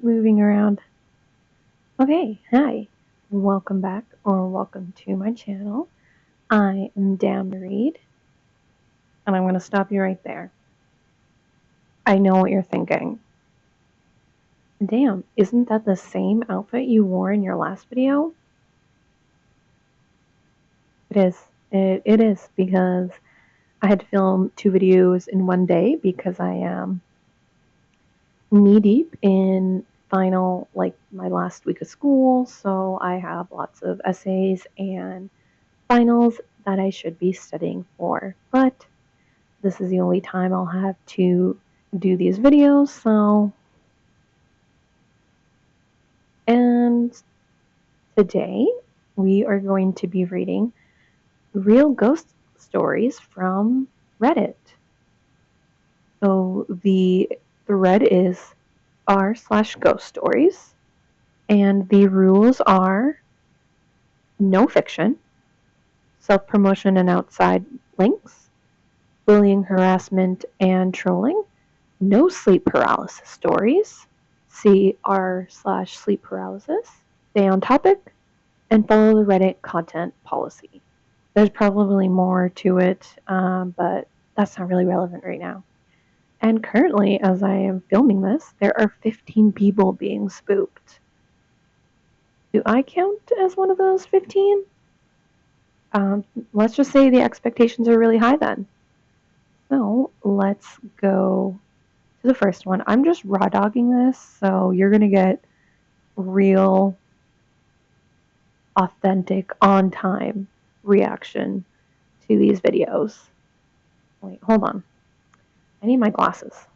moving around. Okay, hi. Welcome back or welcome to my channel. I am Damn to Read, and I'm going to stop you right there. I know what you're thinking. Damn, isn't that the same outfit you wore in your last video? It is. It is because I had to film 2 videos in one day because I am knee deep in final, like my last week of school, so I have lots of essays and finals that I should be studying for, but this is the only time I'll have to do these videos, and today we are going to be reading real ghost stories from Reddit. So the thread is r/ghost stories, and the rules are no fiction, self-promotion and outside links, bullying, harassment, and trolling, no sleep paralysis stories, see r/sleep paralysis, stay on topic, and follow the Reddit content policy. There's probably more to it, but that's not really relevant right now. And currently, as I am filming this, there are 15 people being spooked. Do I count as one of those 15? Let's just say the expectations are really high then. So let's go to the first one. I'm just raw dogging this, so you're going to get real, authentic, on time reaction to these videos. Wait, hold on. I need my glasses.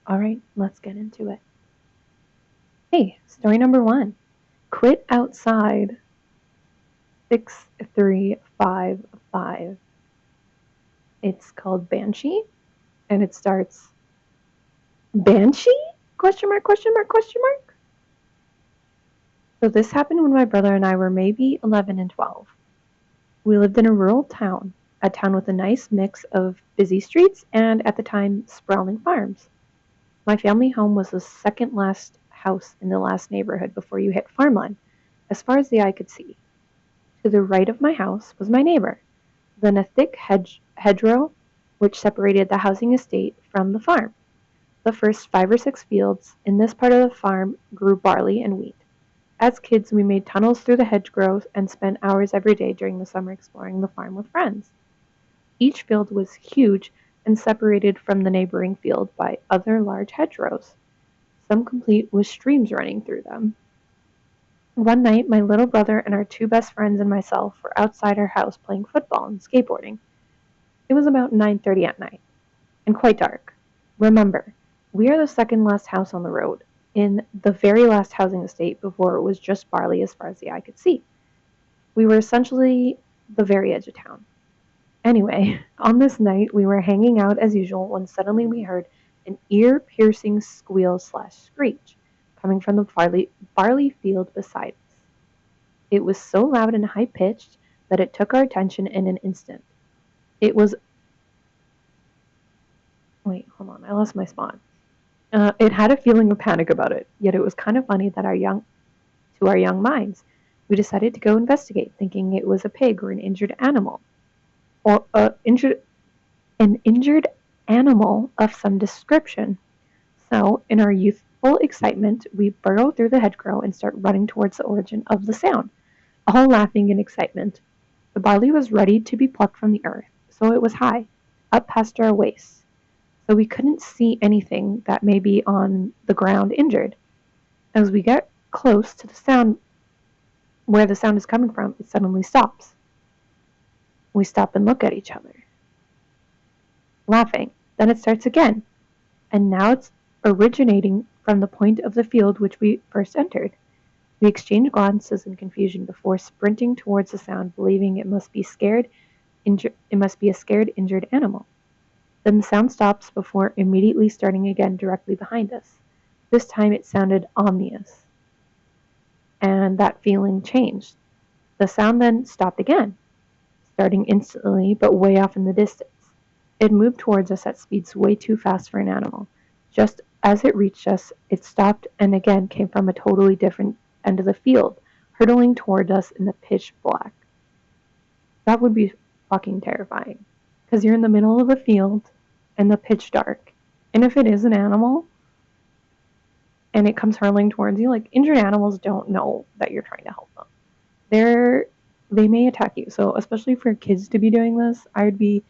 All right, let's get into it. Hey, story number 1. Quit outside 6355. It's called Banshee, and it starts Banshee? Question mark, question mark, question mark. So this happened when my brother and I were maybe 11 and 12. We lived in a rural town, a town with a nice mix of busy streets and, at the time, sprawling farms. My family home was the second last house in the last neighborhood before you hit farmland, as far as the eye could see. To the right of my house was my neighbor, then a thick hedgerow which separated the housing estate from the farm. The first 5 or 6 fields in this part of the farm grew barley and wheat. As kids, we made tunnels through the hedgerows and spent hours every day during the summer exploring the farm with friends. Each field was huge and separated from the neighboring field by other large hedgerows, some complete with streams running through them. One night, my little brother and our 2 best friends and myself were outside our house playing football and skateboarding. It was about 9:30 at night, and quite dark. Remember, we are the second last house on the road, in the very last housing estate before it was just barley as far as the eye could see. We were essentially the very edge of town. Anyway, on this night, we were hanging out as usual when suddenly we heard an ear-piercing squeal/screech coming from the barley field beside us. It was so loud and high-pitched that it took our attention in an instant. It was... Wait, hold on, I lost my spot. It had a feeling of panic about it, yet it was kind of funny that to our young minds, we decided to go investigate, thinking it was a pig or an injured animal, or an injured animal of some description. So, in our youthful excitement, we burrow through the hedgerow and start running towards the origin of the sound, all laughing in excitement. The barley was ready to be plucked from the earth, so it was high, up past our waists, so we couldn't see anything that may be on the ground injured. As we get close to the sound, where the sound is coming from, it suddenly stops. We stop and look at each other, laughing. Then it starts again, and now it's originating from the point of the field which we first entered. We exchange glances in confusion before sprinting towards the sound, believing it must be a scared, injured animal. Then the sound stops before immediately starting again directly behind us. This time it sounded ominous, and that feeling changed. The sound then stopped again, starting instantly but way off in the distance. It moved towards us at speeds way too fast for an animal. Just as it reached us, it stopped and again came from a totally different end of the field, hurtling toward us in the pitch black. That would be fucking terrifying. Because you're in the middle of a field and the pitch dark. And if it is an animal and it comes hurling towards you, like injured animals don't know that you're trying to help them. They may attack you. So especially for kids to be doing this, I would be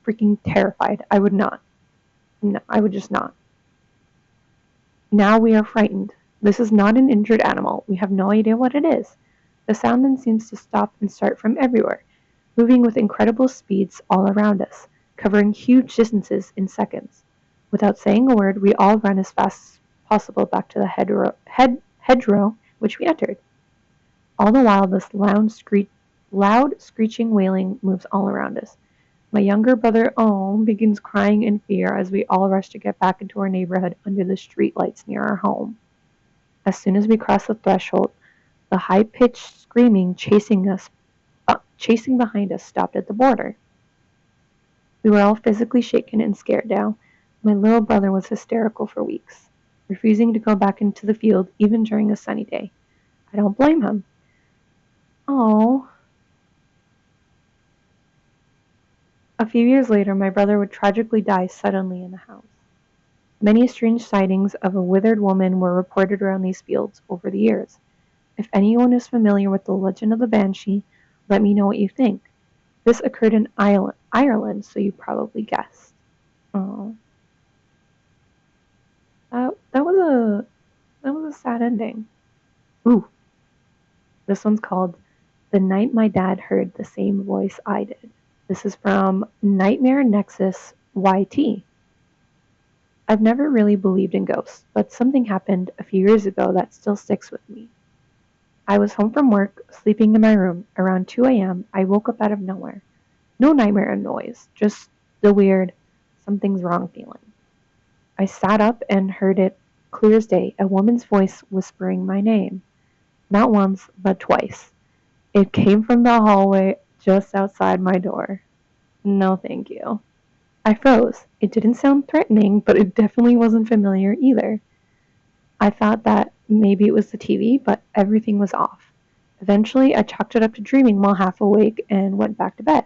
freaking terrified. I would not. No, I would just not. Now we are frightened. This is not an injured animal. We have no idea what it is. The sound then seems to stop and start from everywhere, moving with incredible speeds all around us, covering huge distances in seconds. Without saying a word, we all run as fast as possible back to the hedgerow which we entered. All the while, this loud screeching wailing moves all around us. My younger brother, Ohm, begins crying in fear as we all rush to get back into our neighborhood under the streetlights near our home. As soon as we cross the threshold, the high-pitched screaming chasing behind us stopped at the border. We were all physically shaken and scared now. My little brother was hysterical for weeks, refusing to go back into the field even during a sunny day. I don't blame him. Oh. A few years later, my brother would tragically die suddenly in the house. Many strange sightings of a withered woman were reported around these fields over the years. If anyone is familiar with the legend of the Banshee, let me know what you think. This occurred in Ireland, so you probably guessed. Oh, that was a sad ending. Ooh, this one's called "The Night My Dad Heard the Same Voice I Did." This is from Nightmare Nexus YT. I've never really believed in ghosts, but something happened a few years ago that still sticks with me. I was home from work, sleeping in my room. Around 2 a.m., I woke up out of nowhere. No nightmare noise, just the weird, something's wrong feeling. I sat up and heard it clear as day, a woman's voice whispering my name. Not once, but twice. It came from the hallway just outside my door. No, thank you. I froze. It didn't sound threatening, but it definitely wasn't familiar either. I thought that maybe it was the TV, but everything was off. Eventually, I chalked it up to dreaming while half awake and went back to bed.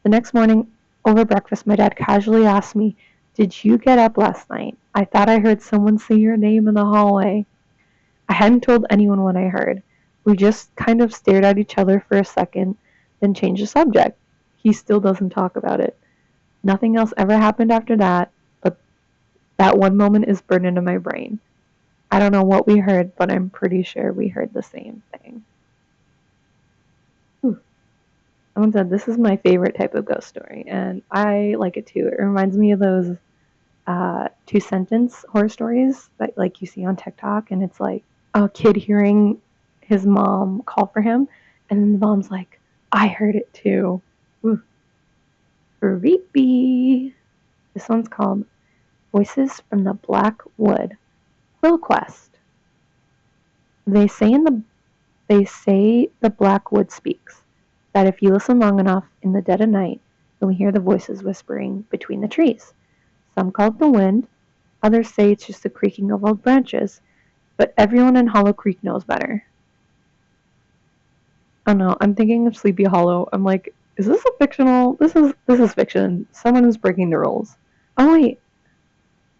The next morning, over breakfast, my dad casually asked me, "Did you get up last night? I thought I heard someone say your name in the hallway." I hadn't told anyone what I heard. We just kind of stared at each other for a second, then changed the subject. He still doesn't talk about it. Nothing else ever happened after that, but that one moment is burned into my brain. I don't know what we heard, but I'm pretty sure we heard the same thing. Someone said this is my favorite type of ghost story, and I like it too. It reminds me of those two-sentence horror stories that like you see on TikTok, and it's like a kid hearing his mom call for him, and then the mom's like, "I heard it too." Ooh. Creepy. This one's called Voices from the Black Wood. Quill Quest. They say the Black Wood speaks, that if you listen long enough in the dead of night, you'll hear the voices whispering between the trees. Some call it the wind, others say it's just the creaking of old branches, but everyone in Hollow Creek knows better. Oh no, I'm thinking of Sleepy Hollow. I'm like, is this a fictional? This is fiction. Someone is breaking the rules. Oh wait,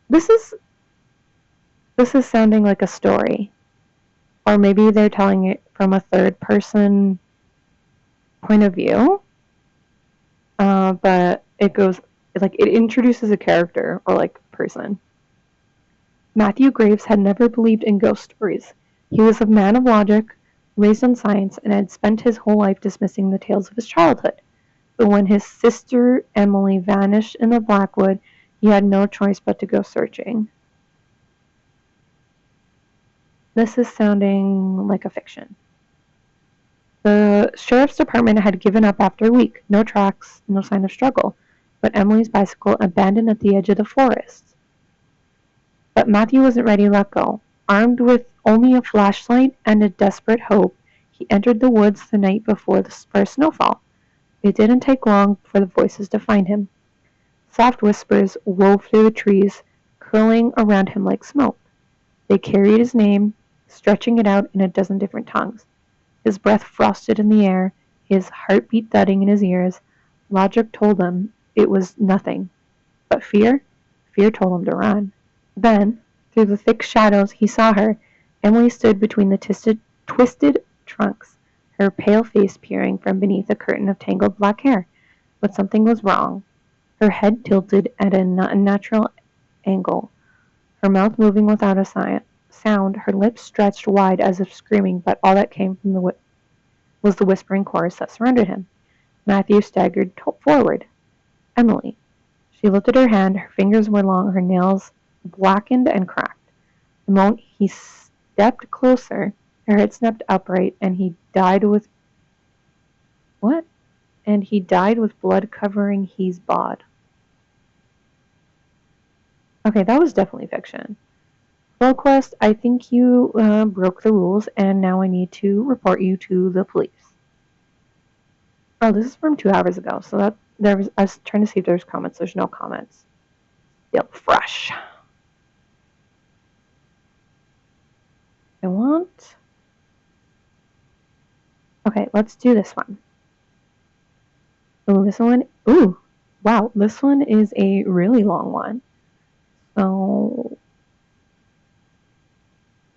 this is sounding like a story, or maybe they're telling it from a third person point of view. But it goes like it introduces a character or like person. Matthew Graves had never believed in ghost stories. He was a man of logic, raised on science, and had spent his whole life dismissing the tales of his childhood. But when his sister Emily vanished in the Blackwood, he had no choice but to go searching. This is sounding like a fiction. The sheriff's department had given up after a week. No tracks, no sign of struggle, but Emily's bicycle abandoned at the edge of the forest. But Matthew wasn't ready to let go. Armed with only a flashlight and a desperate hope, He entered the woods the night before the first snowfall. It didn't take long for the voices to find him. Soft whispers wove through the trees, curling around him like smoke. They carried his name, stretching it out in a dozen different tongues. His breath frosted in the air, his heartbeat thudding in his ears. Logic told him it was nothing. But fear told him to run. Then, through the thick shadows, he saw her. Emily stood between the twisted trunks, her pale face peering from beneath a curtain of tangled black hair. But something was wrong. Her head tilted at an unnatural angle, her mouth moving without a sound, her lips stretched wide as if screaming, but all that came from was the whispering chorus that surrounded him. Matthew staggered forward. Emily. She lifted her hand. Her fingers were long, her nails blackened and cracked. The moment he stepped closer, her head snapped upright, and he died with... What? And he died with blood covering his bod. Okay, that was definitely fiction. Well, Quest, I think you broke the rules, and now I need to report you to the police. Oh, this is from 2 hours ago, so that I was trying to see if there's comments. There's no comments. Still fresh. Okay, let's do this one. Oh, this one. Ooh, wow, this one is a really long one. So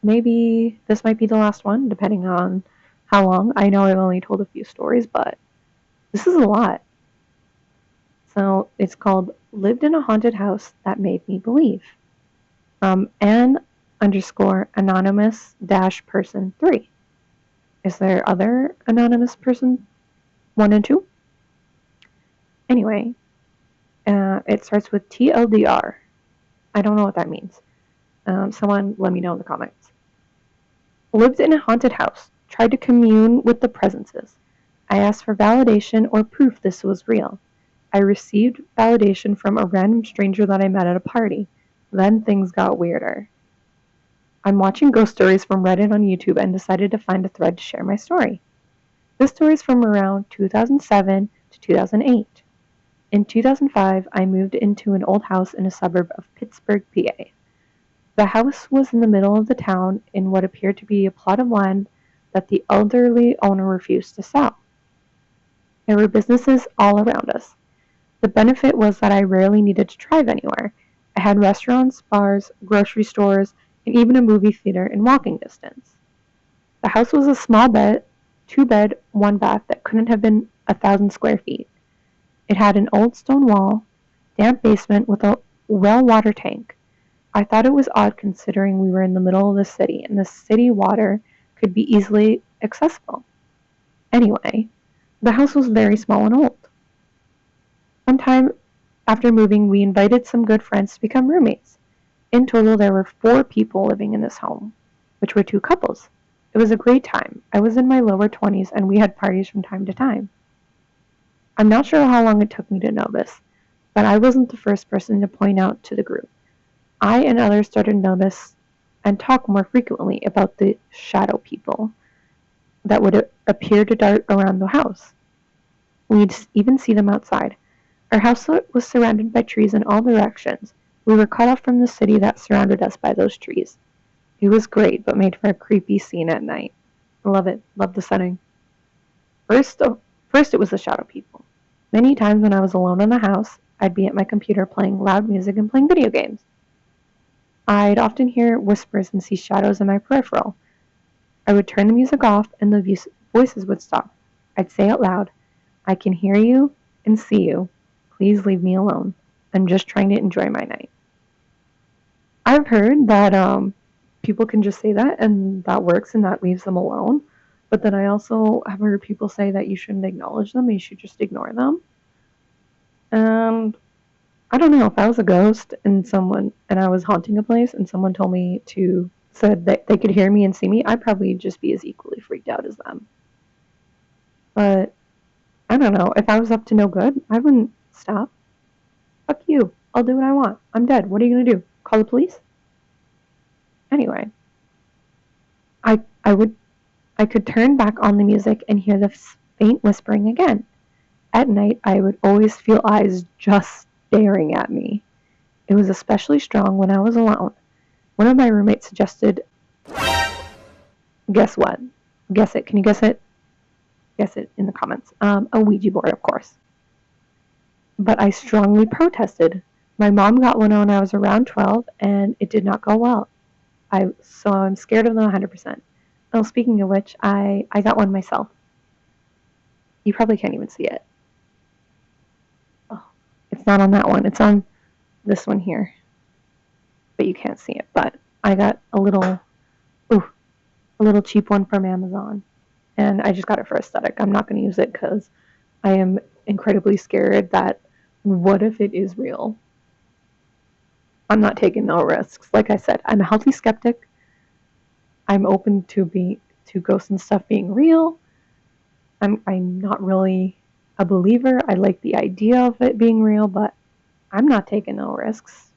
maybe this might be the last one, depending on how long. I know I've only told a few stories, but this is a lot. So it's called Lived in a Haunted House That Made Me Believe. From N_anonymous-person 3. Is there other anonymous person 1 and 2? Anyway, it starts with TLDR. I don't know what that means. Someone let me know in the comments. Lived in a haunted house. Tried to commune with the presences. I asked for validation or proof this was real. I received validation from a random stranger that I met at a party. Then things got weirder. I'm watching ghost stories from Reddit on YouTube and decided to find a thread to share my story. This story is from around 2007 to 2008. In 2005, I moved into an old house in a suburb of Pittsburgh, PA. The house was in the middle of the town in what appeared to be a plot of land that the elderly owner refused to sell. There were businesses all around us. The benefit was that I rarely needed to drive anywhere. I had restaurants, bars, grocery stores, and even a movie theater in walking distance. The house was a small 2-bed, 1-bath that couldn't have been 1,000 square feet. It had an old stone wall, damp basement with a well water tank. I thought it was odd considering we were in the middle of the city and the city water could be easily accessible. Anyway, the house was very small and old. Sometime after moving, we invited some good friends to become roommates. In total, there were 4 people living in this home, which were 2 couples. It was a great time. I was in my lower 20s and we had parties from time to time. I'm not sure how long it took me to know this, but I wasn't the first person to point out to the group. I and others started to notice and talk more frequently about the shadow people that would appear to dart around the house. We'd even see them outside. Our house was surrounded by trees in all directions. We were cut off from the city that surrounded us by those trees. It was great, but made for a creepy scene at night. I love it. Love the setting. First, it was the shadow people. Many times when I was alone in the house, I'd be at my computer playing loud music and playing video games. I'd often hear whispers and see shadows in my peripheral. I would turn the music off and the voices would stop. I'd say out loud, I can hear you and see you. Please leave me alone. I'm just trying to enjoy my night. I've heard that people can just say that and that works and that leaves them alone. But then I also have heard people say that you shouldn't acknowledge them, you should just ignore them. And I don't know, if I was a ghost and I was haunting a place and someone told me said that they could hear me and see me, I'd probably just be as equally freaked out as them. But I don't know, if I was up to no good, I wouldn't stop. Fuck you. I'll do what I want. I'm dead. What are you gonna do? Call the police? Anyway, I would I could turn back on the music and hear the faint whispering again. At night, I would always feel eyes just staring at me. It was especially strong when I was alone. One of my roommates suggested, guess what? Guess it. Can you guess it? Guess it in the comments. A Ouija board, of course. But I strongly protested. My mom got one when I was around 12, and it did not go well. So I'm scared of them 100%. Oh, speaking of which, I got one myself. You probably can't even see it. Oh, it's not on that one. It's on this one here. But you can't see it. But I got a little cheap one from Amazon. And I just got it for aesthetic. I'm not going to use it because I am incredibly scared that what if it is real? I'm not taking no risks. Like I said, I'm a healthy skeptic. I'm open to ghosts and stuff being real. I'm not really a believer. I like the idea of it being real, but I'm not taking no risks.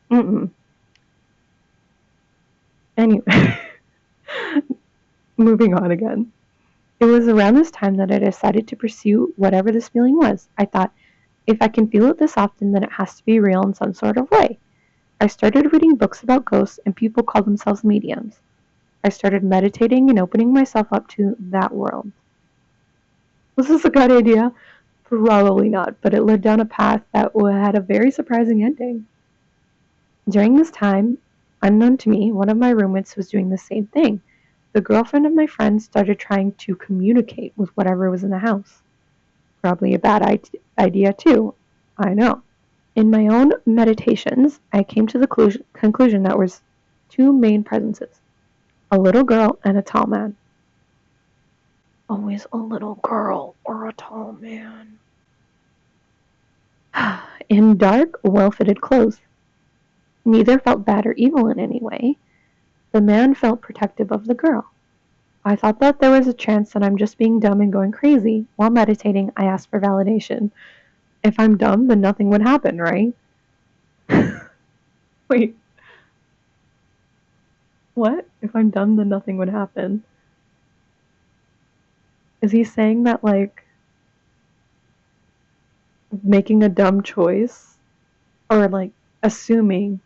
Anyway, moving on again. It was around this time that I decided to pursue whatever this feeling was. I thought, if I can feel it this often, then it has to be real in some sort of way. I started reading books about ghosts and people call themselves mediums. I started meditating and opening myself up to that world. Was this a good idea? Probably not, but it led down a path that had a very surprising ending. During this time, unknown to me, one of my roommates was doing the same thing. The girlfriend of my friend started trying to communicate with whatever was in the house. Probably a bad idea too. I know. In my own meditations, I came to the conclusion that there was two main presences, a little girl and a tall man. Always a little girl or a tall man. In dark, well-fitted clothes. Neither felt bad or evil in any way. The man felt protective of the girl. I thought that there was a chance that I'm just being dumb and going crazy. While meditating, I asked for validation. If I'm dumb, then nothing would happen, right? Wait. What? If I'm dumb, then nothing would happen. Is he saying that, like, making a dumb choice? Or, like, assuming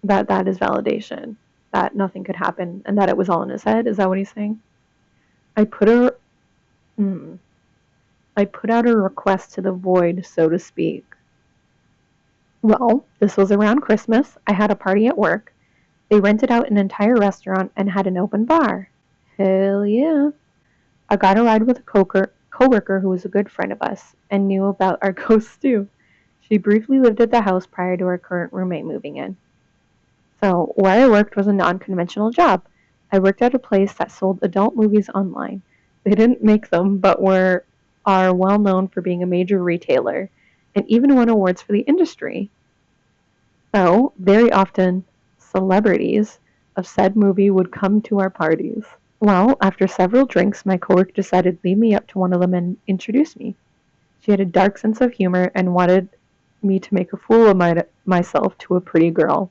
that that is validation? That nothing could happen and that it was all in his head? Is that what he's saying? I put out a request to the void, so to speak. Well, this was around Christmas. I had a party at work. They rented out an entire restaurant and had an open bar. Hell yeah. I got a ride with a coworker who was a good friend of us and knew about our ghosts too. She briefly lived at the house prior to our current roommate moving in. So, where I worked was a non-conventional job. I worked at a place that sold adult movies online. They didn't make them, but are well known for being a major retailer and even won awards for the industry. So, very often, celebrities of said movie would come to our parties. Well, after several drinks, my coworker decided to lead me up to one of them and introduce me. She had a dark sense of humor and wanted me to make a fool of myself to a pretty girl.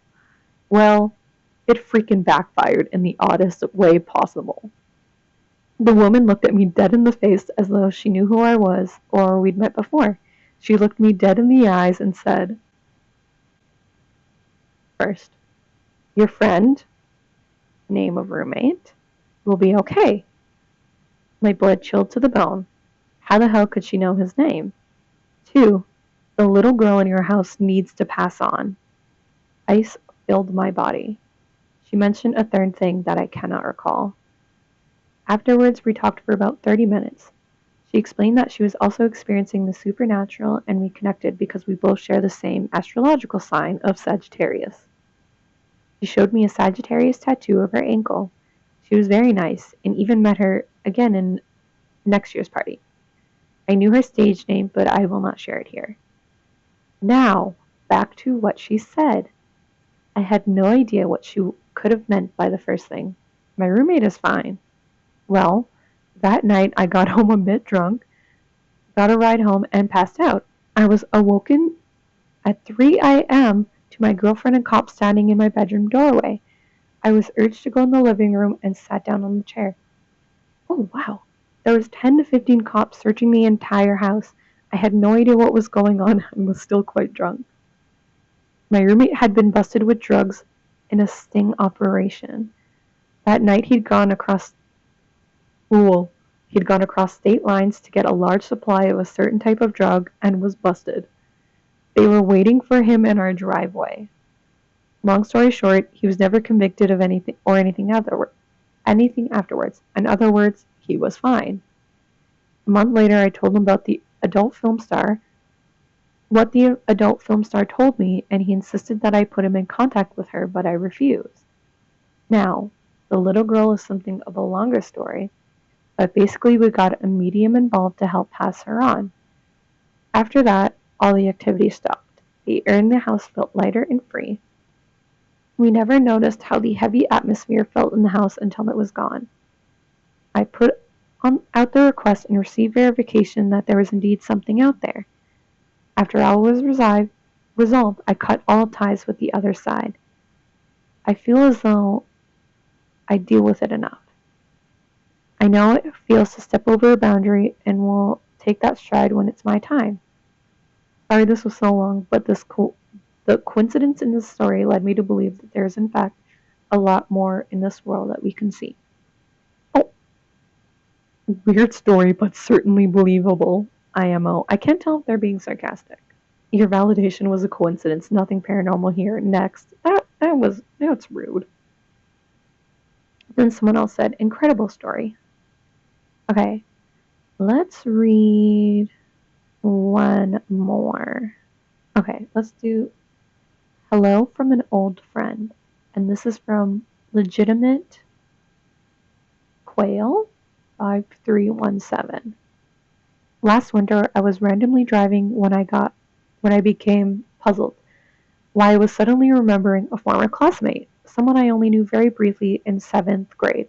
Well, it freaking backfired in the oddest way possible. The woman looked at me dead in the face as though she knew who I was or we'd met before. She looked me dead in the eyes and said, "First, your friend, name of roommate, will be okay." My blood chilled to the bone. How the hell could she know his name? 2, the little girl in your house needs to pass on. Ice filled my body. She mentioned a third thing that I cannot recall. Afterwards, we talked for about 30 minutes. She explained that she was also experiencing the supernatural, and we connected because we both share the same astrological sign of Sagittarius. She showed me a Sagittarius tattoo of her ankle. She was very nice, and even met her again in next year's party. I knew her stage name, but I will not share it here. Now, back to what she said. I had no idea what she could have meant by the first thing. My roommate is fine. Well, that night I got home a bit drunk, got a ride home, and passed out. I was awoken at 3 a.m. to my girlfriend and cop standing in my bedroom doorway. I was urged to go in the living room and sat down on the chair. Oh, wow. There was 10 to 15 cops searching the entire house. I had no idea what was going on and was still quite drunk. My roommate had been busted with drugs in a sting operation. That night he'd gone across state lines to get a large supply of a certain type of drug and was busted. They were waiting for him in our driveway. Long story short, he was never convicted of anything afterwards. In other words, he was fine. A month later, I told him about what the adult film star told me, and he insisted that I put him in contact with her, but I refused. Now, the little girl is something of a longer story, but basically we got a medium involved to help pass her on. After that, all the activity stopped. The air in the house felt lighter and free. We never noticed how the heavy atmosphere felt in the house until it was gone. I put out the request and received verification that there was indeed something out there. After all was resolved, I cut all ties with the other side. I feel as though I deal with it enough. I know how it feels to step over a boundary and will take that stride when it's my time. Sorry this was so long, but the coincidence in this story led me to believe that there is in fact a lot more in this world that we can see. Oh, weird story, but certainly believable. IMO. I can't tell if they're being sarcastic. Your validation was a coincidence, nothing paranormal here. Next. That's rude. Then someone else said, incredible story. Okay, let's read one more. Okay, let's do hello from an old friend. And this is from Legitimate Quail 5317. Last winter, I was randomly driving when I became puzzled why I was suddenly remembering a former classmate, someone I only knew very briefly in 7th grade.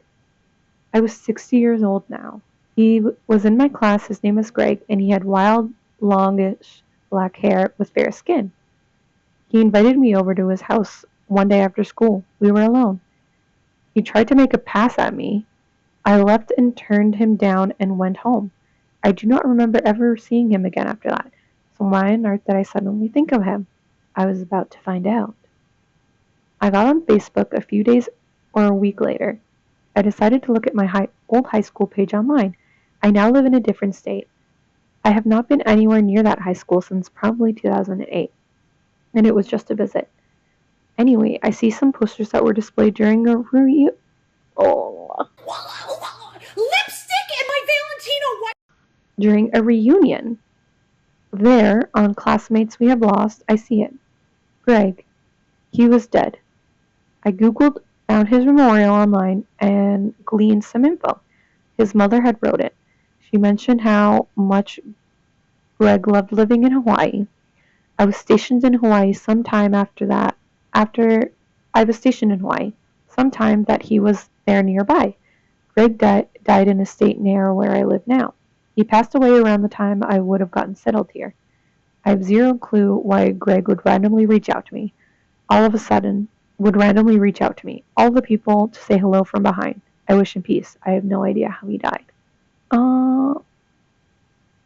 I was 60 years old now. He was in my class, his name is Greg, and he had wild, longish black hair with fair skin. He invited me over to his house one day after school. We were alone. He tried to make a pass at me. I left and turned him down and went home. I do not remember ever seeing him again after that. So why on earth did I suddenly think of him? I was about to find out. I got on Facebook a few days or a week later. I decided to look at my old high school page online. I now live in a different state. I have not been anywhere near that high school since probably 2008, and it was just a visit. Anyway, I see some posters that were displayed during a Lipstick and my Valentino white. During a reunion. There, on Classmates We Have Lost, I see it. Greg. He was dead. I googled, found his memorial online, and gleaned some info. His mother had wrote it. She mentioned how much Greg loved living in Hawaii. I was stationed in Hawaii sometime that he was there nearby. Greg died in a state near where I live now. He passed away around the time I would have gotten settled here. I have zero clue why Greg would randomly reach out to me. All of a sudden, would randomly reach out to me. All the people to say hello from behind. I wish him peace. I have no idea how he died.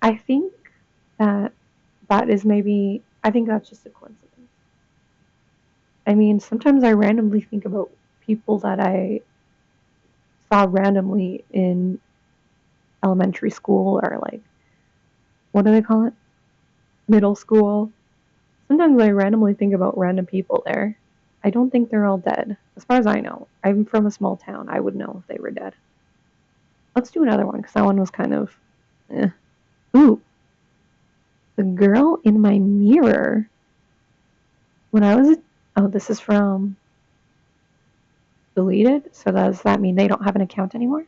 I think that I think that's just a coincidence. I mean, sometimes I randomly think about people that I saw randomly in elementary school or like, what do they call it? Middle school. Sometimes I randomly think about random people there. I don't think they're all dead. As far as I know. I'm from a small town. I would know if they were dead. Let's do another one, because that one was kind of... Ooh. The girl in my mirror. This is from... Deleted? So does that mean they don't have an account anymore?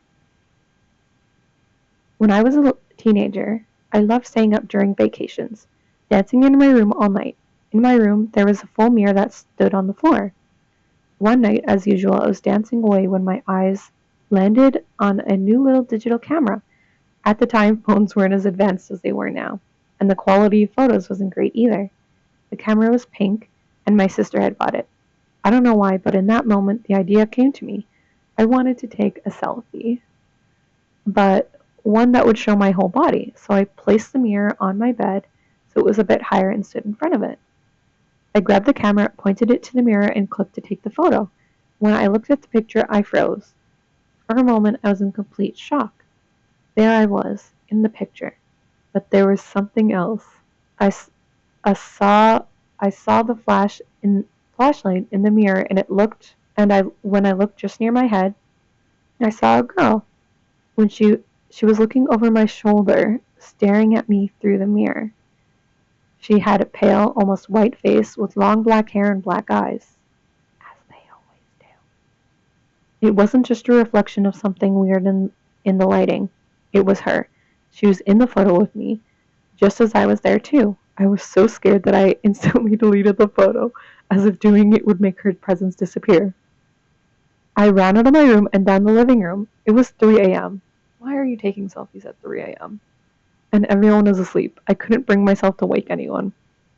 When I was a teenager, I loved staying up during vacations, dancing in my room all night. In my room, there was a full mirror that stood on the floor. One night, as usual, I was dancing away when my eyes landed on a new little digital camera. At the time, phones weren't as advanced as they were now, and the quality of photos wasn't great either. The camera was pink, and my sister had bought it. I don't know why, but in that moment, the idea came to me. I wanted to take a selfie. but one that would show my whole body. So I placed the mirror on my bed so it was a bit higher and stood in front of it. I grabbed the camera, pointed it to the mirror, and clicked to take the photo. When I looked at the picture, I froze. For a moment, I was in complete shock. There I was, in the picture, but there was something else. I, I saw I saw the flashlight in the mirror, and when I looked just near my head, I saw a girl. When she was looking over my shoulder, staring at me through the mirror. She had a pale, almost white face with long black hair and black eyes, as they always do. It wasn't just a reflection of something weird in the lighting. It was her. She was in the photo with me, just as I was there too. I was so scared that I instantly deleted the photo, as if doing it would make her presence disappear. I ran out of my room and down the living room. It was 3 a.m. Why are you taking selfies at 3 a.m.? And everyone was asleep. I couldn't bring myself to wake anyone.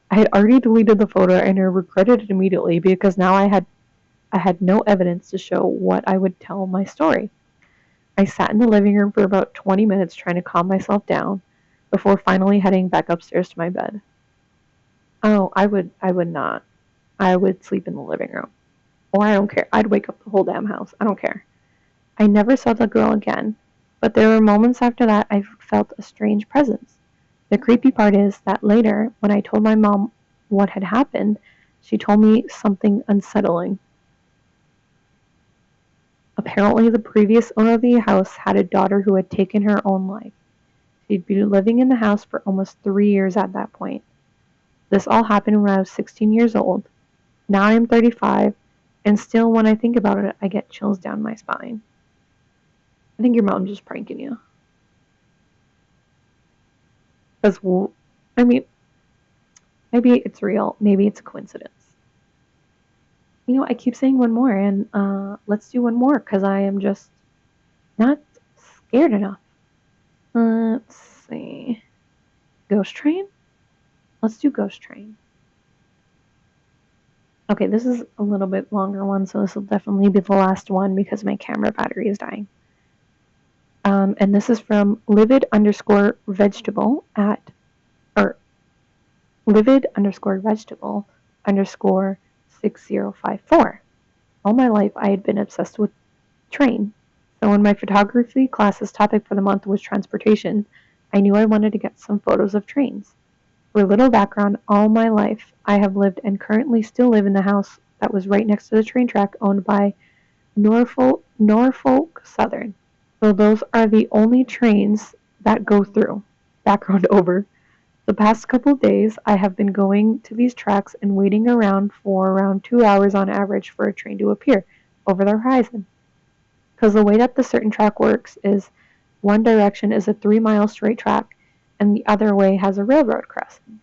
I had already deleted the photo and I regretted it immediately because now I had no evidence to show what I would tell my story. I sat in the living room for about 20 minutes trying to calm myself down before finally heading back upstairs to my bed. Oh, I would not. I would sleep in the living room. Or I don't care. I'd wake up the whole damn house. I don't care. I never saw the girl again, but there were moments after that I felt a strange presence. The creepy part is that later, when I told my mom what had happened, she told me something unsettling. Apparently, the previous owner of the house had a daughter who had taken her own life. She'd been living in the house for almost 3 years at that point. This all happened when I was 16 years old. Now I am 35, and still when I think about it, I get chills down my spine. I think your mom's just pranking you. Because, I mean, maybe it's real, maybe it's a coincidence. You know, I keep saying one more, and let's do one more because I am just not scared enough. Let's see. Ghost Train? Let's do Ghost Train. Okay, this is a little bit longer one, so this will definitely be the last one because my camera battery is dying. And this is from livid underscore vegetable or livid underscore vegetable underscore 6054. All my life I had been obsessed with train. So when my photography class's topic for the month was transportation, I knew I wanted to get some photos of trains. For a little background, all my life I have lived and currently still live in the house that was right next to the train track owned by Norfolk Southern. So those are the only trains that go through. Background over. The past couple days, I have been going to these tracks and waiting around for around 2 hours on average for a train to appear over the horizon. Because the way that the certain track works is one direction is a 3 mile straight track and the other way has a railroad crossing.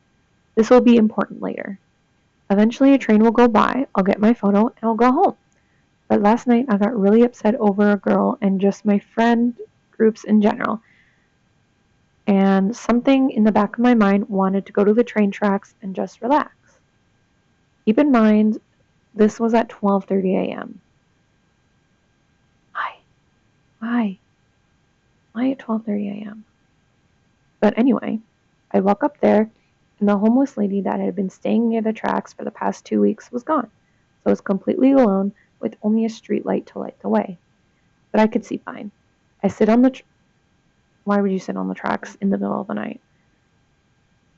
This will be important later. Eventually a train will go by, I'll get my photo, and I'll go home. But last night I got really upset over a girl and just my friend groups in general. And something in the back of my mind wanted to go to the train tracks and just relax. Keep in mind, this was at 12:30 a.m. Why? Why at 12:30 a.m.? But anyway, I walk up there, and the homeless lady that had been staying near the tracks for the past 2 weeks was gone. So I was completely alone with only a street light to light the way. But I could see fine. I sit on the Why would you sit on the tracks in the middle of the night?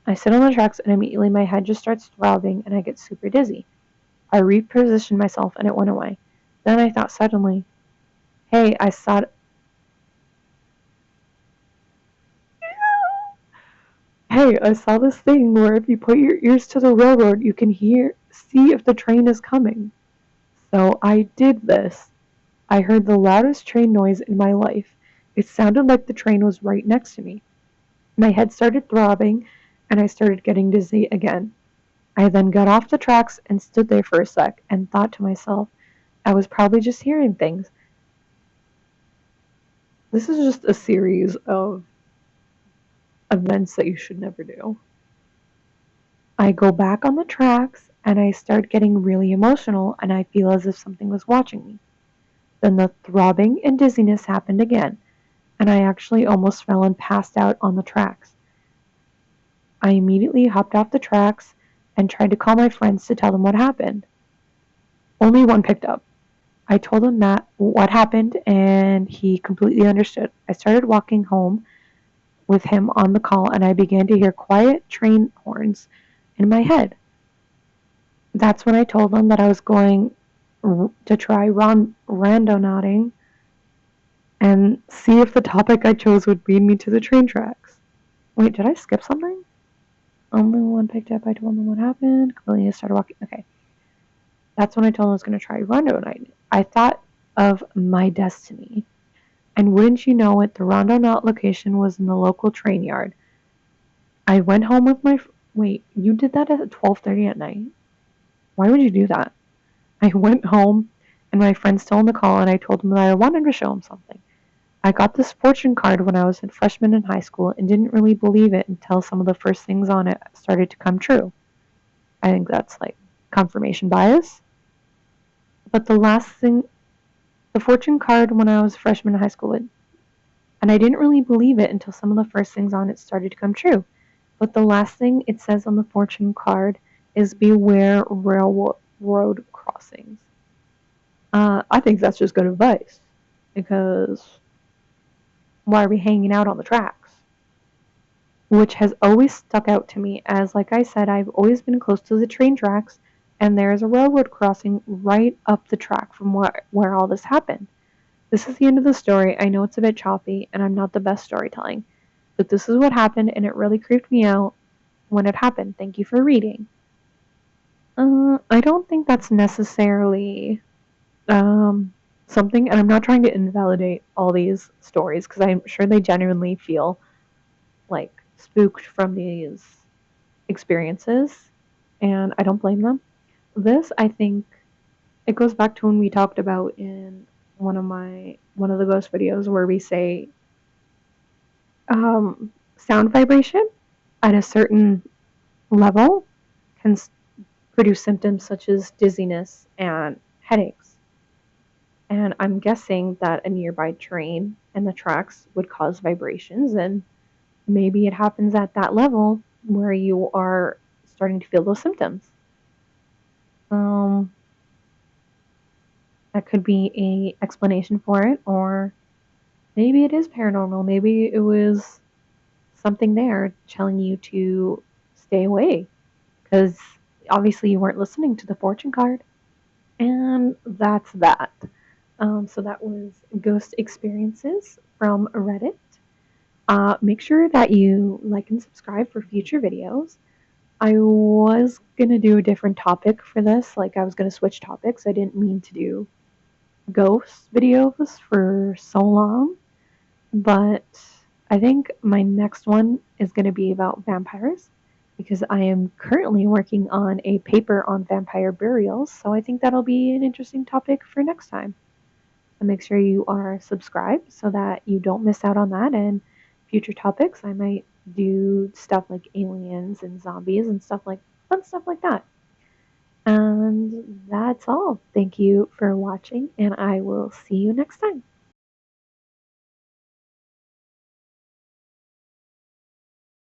I sit on the tracks and immediately my head just starts throbbing and I get super dizzy. I repositioned myself and it went away. Then I thought suddenly, hey, I saw this thing where if you put your ears to the railroad, you can see if the train is coming. So I did this. I heard the loudest train noise in my life. It sounded like the train was right next to me. My head started throbbing and I started getting dizzy again. I then got off the tracks and stood there for a sec and thought to myself, I was probably just hearing things. This is just a series of events that you should never do. I go back on the tracks and I start getting really emotional and I feel as if something was watching me. Then the throbbing and dizziness happened again. and I actually almost fell and passed out on the tracks. I immediately hopped off the tracks and tried to call my friends to tell them what happened. Only one picked up. I told him that what happened and he completely understood. I started walking home with him on the call and I began to hear quiet train horns in my head. That's when I told him that I was going to try randonauting and see if the topic I chose would lead me to the train tracks. Wait, did I skip something? Only one picked up. I told them what happened. Completely started walking. Okay. That's when I told him I was going to try Rondo night. I thought of my destiny. And wouldn't you know it, the Rondo Knot location was in the local train yard. I went home with my. Wait, you did that at 12:30 at night? Why would you do that? I went home and my friend's still on the call and I told him that I wanted to show him something. I got this fortune card when I was a freshman in high school and didn't really believe it until some of the first things on it started to come true. I think that's like confirmation bias. But the fortune card when I was a freshman in high school, and I didn't really believe it until some of the first things on it started to come true. But the last thing it says on the fortune card is beware railroad crossings. I think that's just good advice because why are we hanging out on the tracks? Which has always stuck out to me as, like I said, I've always been close to the train tracks, and there is a railroad crossing right up the track from where all this happened. This is the end of the story. I know it's a bit choppy, and I'm not the best storytelling, but this is what happened, and it really creeped me out when it happened. Thank you for reading. I don't think that's necessarily something, and I'm not trying to invalidate all these stories because I'm sure they genuinely feel like spooked from these experiences, and I don't blame them. This, I think, it goes back to when we talked about in one of the ghost videos where we say sound vibration at a certain level can produce symptoms such as dizziness and headaches. And I'm guessing that a nearby train and the tracks would cause vibrations, and maybe it happens at that level where you are starting to feel those symptoms. Um, that could be a explanation for it, or maybe it is paranormal. Maybe it was something there telling you to stay away because obviously you weren't listening to the fortune card. And that's that. So that was Ghost Experiences from Reddit. Make sure that you like and subscribe for future videos. I was gonna do a different topic for this, like I was gonna switch topics. I didn't mean to do ghost videos for so long, but I think my next one is gonna be about vampires because I am currently working on a paper on vampire burials, so I think that'll be an interesting topic for next time. So make sure you are subscribed so that you don't miss out on that. And future topics, I might do stuff like aliens and zombies and stuff like fun stuff like that. And that's all. Thank you for watching, and I will see you next time.